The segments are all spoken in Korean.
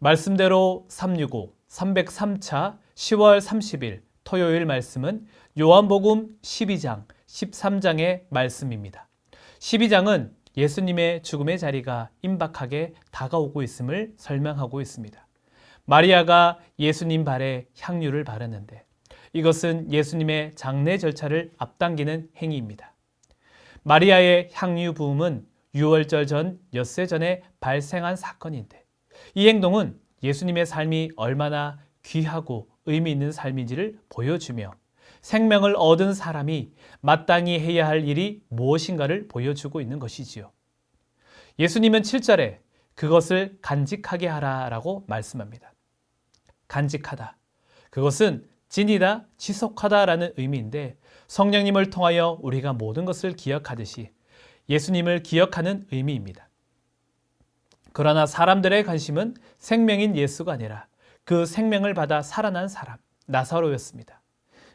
말씀대로 365, 303차 10월 30일 토요일 말씀은 요한복음 12장, 13장의 말씀입니다. 12장은 예수님의 죽음의 자리가 임박하게 다가오고 있음을 설명하고 있습니다. 마리아가 예수님 발에 향유를 바르는데 이것은 예수님의 장례 절차를 앞당기는 행위입니다. 마리아의 향유 부음은 유월절 전 엿새 전에 발생한 사건인데 이 행동은 예수님의 삶이 얼마나 귀하고 의미 있는 삶인지를 보여주며 생명을 얻은 사람이 마땅히 해야 할 일이 무엇인가를 보여주고 있는 것이지요. 예수님은 7절에 그것을 간직하게 하라라고 말씀합니다. 간직하다. 그것은 진이다, 지속하다라는 의미인데 성령님을 통하여 우리가 모든 것을 기억하듯이 예수님을 기억하는 의미입니다. 그러나 사람들의 관심은 생명인 예수가 아니라 그 생명을 받아 살아난 사람, 나사로였습니다.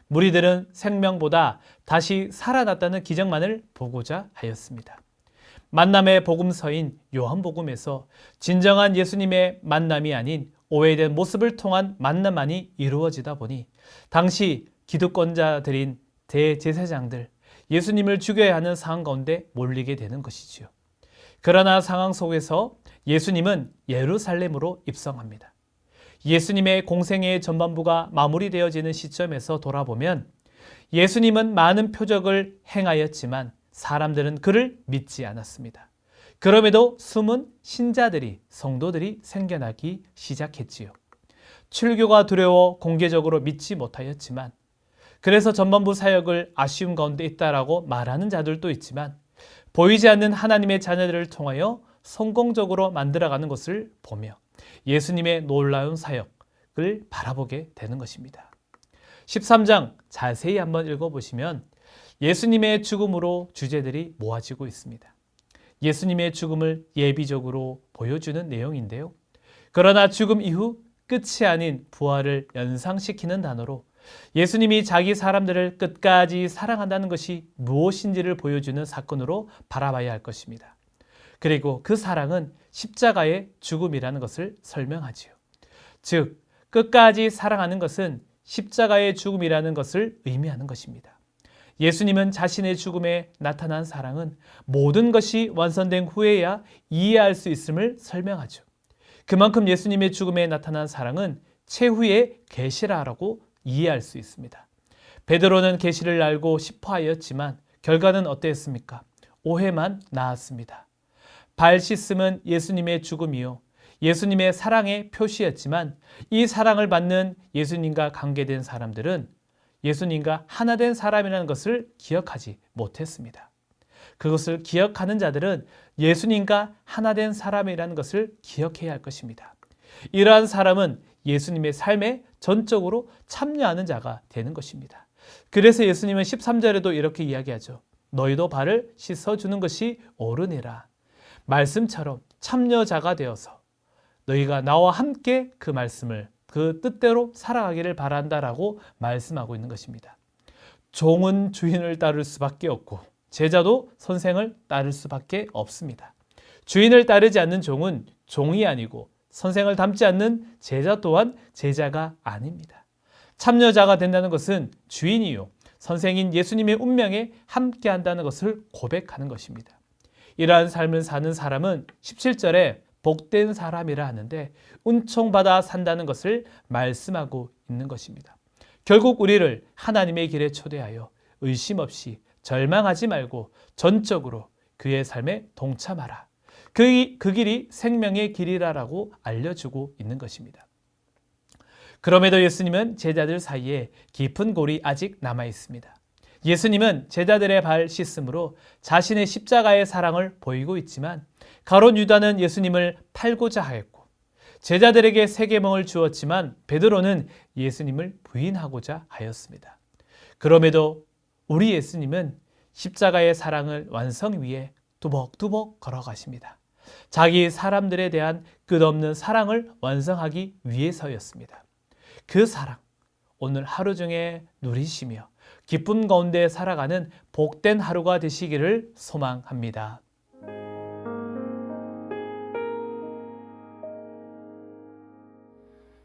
무리들은 생명보다 다시 살아났다는 기적만을 보고자 하였습니다. 만남의 복음서인 요한복음에서 진정한 예수님의 만남이 아닌 오해된 모습을 통한 만남만이 이루어지다 보니 당시 기득권자들인 대제사장들, 예수님을 죽여야 하는 상황 가운데 몰리게 되는 것이지요. 그러나 상황 속에서 예수님은 예루살렘으로 입성합니다. 예수님의 공생애의 전반부가 마무리되어지는 시점에서 돌아보면 예수님은 많은 표적을 행하였지만 사람들은 그를 믿지 않았습니다. 그럼에도 숨은 신자들이, 성도들이 생겨나기 시작했지요. 출교가 두려워 공개적으로 믿지 못하였지만 그래서 전반부 사역을 아쉬움 가운데 있다라고 말하는 자들도 있지만 보이지 않는 하나님의 자녀들을 통하여 성공적으로 만들어가는 것을 보며 예수님의 놀라운 사역을 바라보게 되는 것입니다. 13장 자세히 한번 읽어보시면 예수님의 죽음으로 주제들이 모아지고 있습니다. 예수님의 죽음을 예비적으로 보여주는 내용인데요. 그러나 죽음 이후 끝이 아닌 부활을 연상시키는 단어로 예수님이 자기 사람들을 끝까지 사랑한다는 것이 무엇인지를 보여주는 사건으로 바라봐야 할 것입니다. 그리고 그 사랑은 십자가의 죽음이라는 것을 설명하지요. 즉, 끝까지 사랑하는 것은 십자가의 죽음이라는 것을 의미하는 것입니다. 예수님은 자신의 죽음에 나타난 사랑은 모든 것이 완성된 후에야 이해할 수 있음을 설명하죠. 그만큼 예수님의 죽음에 나타난 사랑은 최후의 계시라고 이해할 수 있습니다. 베드로는 계시를 알고 싶어 하였지만 결과는 어땠습니까? 오해만 낳았습니다. 발 씻음은 예수님의 죽음이요 예수님의 사랑의 표시였지만 이 사랑을 받는 예수님과 관계된 사람들은 예수님과 하나 된 사람이라는 것을 기억하지 못했습니다. 그것을 기억하는 자들은 예수님과 하나 된 사람이라는 것을 기억해야 할 것입니다. 이러한 사람은 예수님의 삶에 전적으로 참여하는 자가 되는 것입니다. 그래서 예수님은 13절에도 이렇게 이야기하죠. 너희도 발을 씻어주는 것이 옳으니라. 말씀처럼 참여자가 되어서 너희가 나와 함께 그 말씀을 그 뜻대로 살아가기를 바란다라고 말씀하고 있는 것입니다. 종은 주인을 따를 수밖에 없고 제자도 선생을 따를 수밖에 없습니다. 주인을 따르지 않는 종은 종이 아니고 선생을 닮지 않는 제자 또한 제자가 아닙니다. 참여자가 된다는 것은 주인이요 선생인 예수님의 운명에 함께한다는 것을 고백하는 것입니다. 이러한 삶을 사는 사람은 17절에 복된 사람이라 하는데 은총받아 산다는 것을 말씀하고 있는 것입니다. 결국 우리를 하나님의 길에 초대하여 의심 없이 절망하지 말고 전적으로 그의 삶에 동참하라. 그 길이 생명의 길이라고 알려주고 있는 것입니다. 그럼에도 예수님은 제자들 사이에 깊은 골이 아직 남아 있습니다. 예수님은 제자들의 발 씻음으로 자신의 십자가의 사랑을 보이고 있지만 가룟 유다는 예수님을 팔고자 하였고 제자들에게 세계명을 주었지만 베드로는 예수님을 부인하고자 하였습니다. 그럼에도 우리 예수님은 십자가의 사랑을 완성 위해 두벅두벅 걸어가십니다. 자기 사람들에 대한 끝없는 사랑을 완성하기 위해서였습니다. 그 사랑, 오늘 하루 중에 누리시며 기쁨 가운데 살아가는 복된 하루가 되시기를 소망합니다.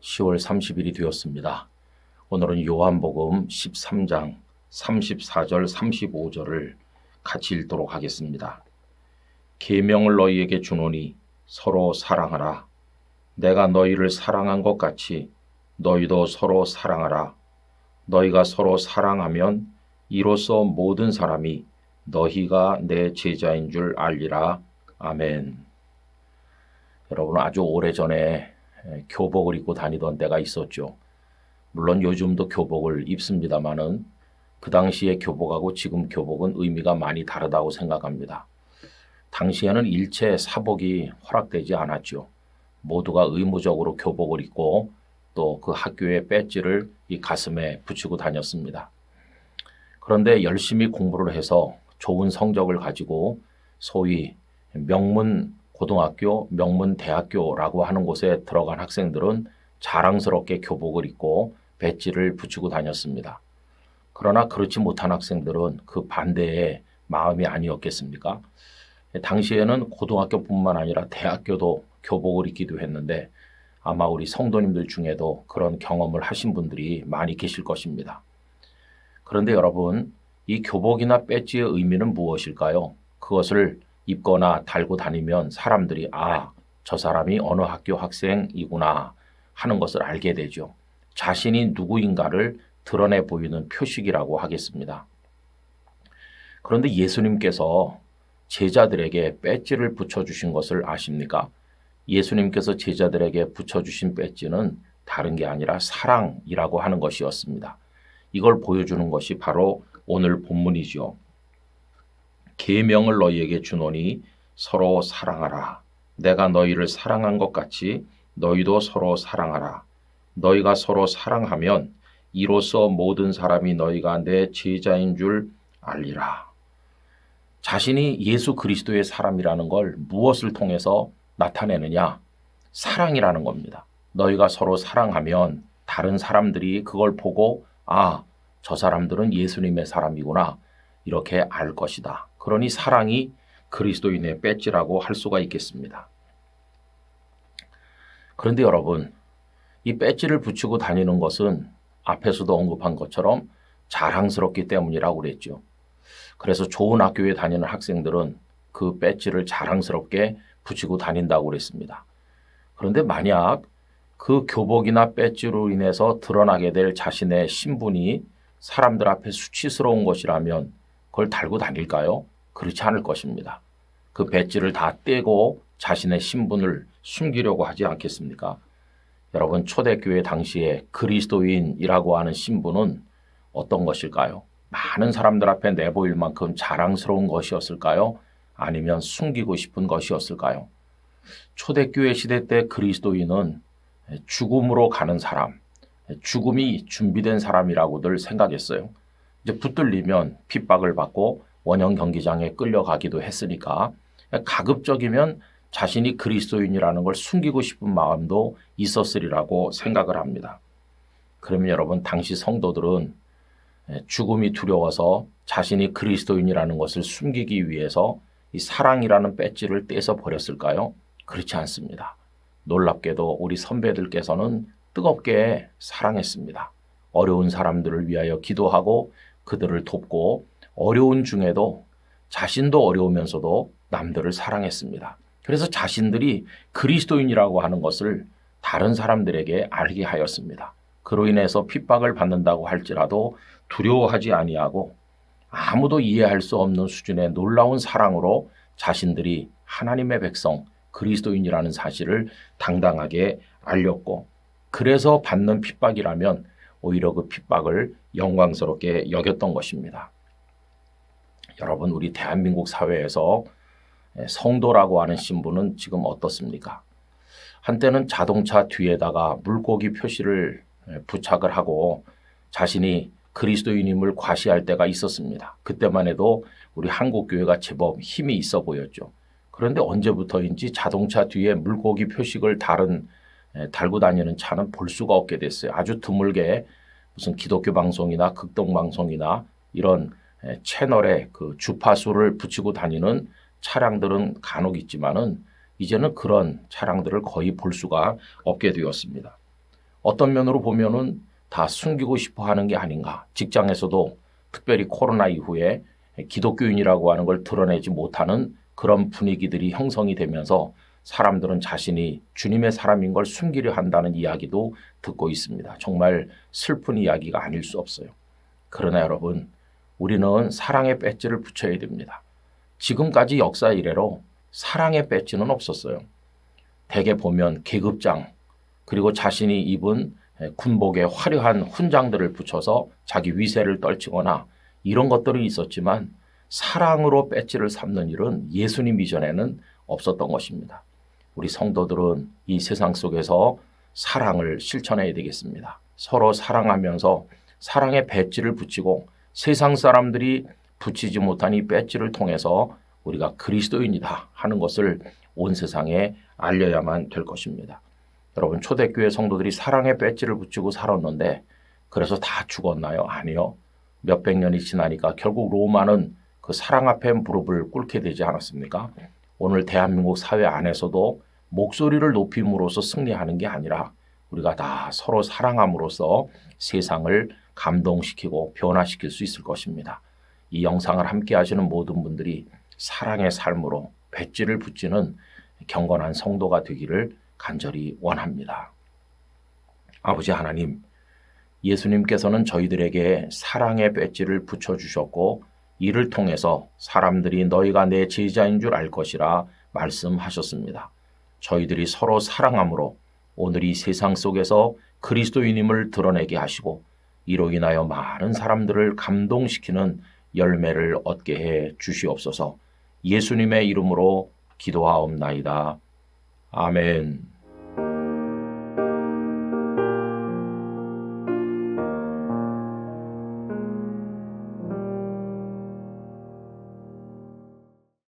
10월 30일이 되었습니다. 오늘은 요한복음 13장 34절 35절을 같이 읽도록 하겠습니다. 계명을 너희에게 주노니 서로 사랑하라. 내가 너희를 사랑한 것 같이 너희도 서로 사랑하라. 너희가 서로 사랑하면 이로써 모든 사람이 너희가 내 제자인 줄 알리라. 아멘. 여러분, 아주 오래전에 교복을 입고 다니던 때가 있었죠. 물론 요즘도 교복을 입습니다마는 그 당시의 교복하고 지금 교복은 의미가 많이 다르다고 생각합니다. 당시에는 일체 사복이 허락되지 않았죠. 모두가 의무적으로 교복을 입고 또 그 학교의 배지를 이 가슴에 붙이고 다녔습니다. 그런데 열심히 공부를 해서 좋은 성적을 가지고 소위 명문 고등학교, 명문 대학교라고 하는 곳에 들어간 학생들은 자랑스럽게 교복을 입고 배지를 붙이고 다녔습니다. 그러나 그렇지 못한 학생들은 그 반대의 마음이 아니었겠습니까? 당시에는 고등학교뿐만 아니라 대학교도 교복을 입기도 했는데 아마 우리 성도님들 중에도 그런 경험을 하신 분들이 많이 계실 것입니다. 그런데 여러분, 이 교복이나 배지의 의미는 무엇일까요? 그것을 입거나 달고 다니면 사람들이 저 사람이 어느 학교 학생이구나 하는 것을 알게 되죠. 자신이 누구인가를 드러내 보이는 표식이라고 하겠습니다. 그런데 예수님께서 제자들에게 배지를 붙여주신 것을 아십니까? 예수님께서 제자들에게 붙여주신 배지는 다른 게 아니라 사랑이라고 하는 것이었습니다. 이걸 보여주는 것이 바로 오늘 본문이죠. 계명을 너희에게 주노니 서로 사랑하라. 내가 너희를 사랑한 것 같이 너희도 서로 사랑하라. 너희가 서로 사랑하면 이로써 모든 사람이 너희가 내 제자인 줄 알리라. 자신이 예수 그리스도의 사람이라는 걸 무엇을 통해서 나타내느냐? 사랑이라는 겁니다. 너희가 서로 사랑하면 다른 사람들이 그걸 보고 저 사람들은 예수님의 사람이구나 이렇게 알 것이다. 그러니 사랑이 그리스도인의 배지라고 할 수가 있겠습니다. 그런데 여러분, 이 배지를 붙이고 다니는 것은 앞에서도 언급한 것처럼 자랑스럽기 때문이라고 그랬죠. 그래서 좋은 학교에 다니는 학생들은 그 배지를 자랑스럽게 붙이고 다닌다고 그랬습니다. 그런데 만약 그 교복이나 배지로 인해서 드러나게 될 자신의 신분이 사람들 앞에 수치스러운 것이라면 그걸 달고 다닐까요? 그렇지 않을 것입니다. 그 배지를 다 떼고 자신의 신분을 숨기려고 하지 않겠습니까? 여러분, 초대교회 당시에 그리스도인이라고 하는 신분은 어떤 것일까요? 많은 사람들 앞에 내보일 만큼 자랑스러운 것이었을까요? 아니면 숨기고 싶은 것이었을까요? 초대교회 시대 때 그리스도인은 죽음으로 가는 사람, 죽음이 준비된 사람이라고들 생각했어요. 이제 붙들리면 핍박을 받고 원형 경기장에 끌려가기도 했으니까 가급적이면 자신이 그리스도인이라는 걸 숨기고 싶은 마음도 있었으리라고 생각을 합니다. 그러면 여러분, 당시 성도들은 죽음이 두려워서 자신이 그리스도인이라는 것을 숨기기 위해서 이 사랑이라는 배지를 떼서 버렸을까요? 그렇지 않습니다. 놀랍게도 우리 선배들께서는 뜨겁게 사랑했습니다. 어려운 사람들을 위하여 기도하고 그들을 돕고 어려운 중에도 자신도 어려우면서도 남들을 사랑했습니다. 그래서 자신들이 그리스도인이라고 하는 것을 다른 사람들에게 알게 하였습니다. 그로 인해서 핍박을 받는다고 할지라도 두려워하지 아니하고 아무도 이해할 수 없는 수준의 놀라운 사랑으로 자신들이 하나님의 백성, 그리스도인이라는 사실을 당당하게 알렸고, 그래서 받는 핍박이라면 오히려 그 핍박을 영광스럽게 여겼던 것입니다. 여러분, 우리 대한민국 사회에서 성도라고 하는 신분은 지금 어떻습니까? 한때는 자동차 뒤에다가 물고기 표시를 부착을 하고 자신이 그리스도인임을 과시할 때가 있었습니다. 그때만 해도 우리 한국교회가 제법 힘이 있어 보였죠. 그런데 언제부터인지 자동차 뒤에 물고기 표식을 달고 다니는 차는 볼 수가 없게 됐어요. 아주 드물게 무슨 기독교 방송이나 극동 방송이나 이런 채널에 그 주파수를 붙이고 다니는 차량들은 간혹 있지만은 이제는 그런 차량들을 거의 볼 수가 없게 되었습니다. 어떤 면으로 보면은 다 숨기고 싶어 하는 게 아닌가. 직장에서도 특별히 코로나 이후에 기독교인이라고 하는 걸 드러내지 못하는 그런 분위기들이 형성이 되면서 사람들은 자신이 주님의 사람인 걸 숨기려 한다는 이야기도 듣고 있습니다. 정말 슬픈 이야기가 아닐 수 없어요. 그러나 여러분, 우리는 사랑의 배지를 붙여야 됩니다. 지금까지 역사 이래로 사랑의 배지는 없었어요. 대개 보면 계급장, 그리고 자신이 입은 군복에 화려한 훈장들을 붙여서 자기 위세를 떨치거나 이런 것들이 있었지만 사랑으로 배지를 삼는 일은 예수님 이전에는 없었던 것입니다. 우리 성도들은 이 세상 속에서 사랑을 실천해야 되겠습니다. 서로 사랑하면서 사랑의 배지를 붙이고 세상 사람들이 붙이지 못한 이 배지를 통해서 우리가 그리스도인이다 하는 것을 온 세상에 알려야만 될 것입니다. 여러분, 초대교회 성도들이 사랑의 배지를 붙이고 살았는데 그래서 다 죽었나요? 아니요. 몇백 년이 지나니까 결국 로마는 그 사랑 앞에 무릎을 꿇게 되지 않았습니까? 오늘 대한민국 사회 안에서도 목소리를 높임으로써 승리하는 게 아니라 우리가 다 서로 사랑함으로써 세상을 감동시키고 변화시킬 수 있을 것입니다. 이 영상을 함께 하시는 모든 분들이 사랑의 삶으로 배지를 붙이는 경건한 성도가 되기를 간절히 원합니다. 아버지 하나님, 예수님께서는 저희들에게 사랑의 배지를 붙여주셨고 이를 통해서 사람들이 너희가 내 제자인 줄 알 것이라 말씀하셨습니다. 저희들이 서로 사랑함으로 오늘 이 세상 속에서 그리스도인임을 드러내게 하시고 이로 인하여 많은 사람들을 감동시키는 열매를 얻게 해 주시옵소서. 예수님의 이름으로 기도하옵나이다. 아멘.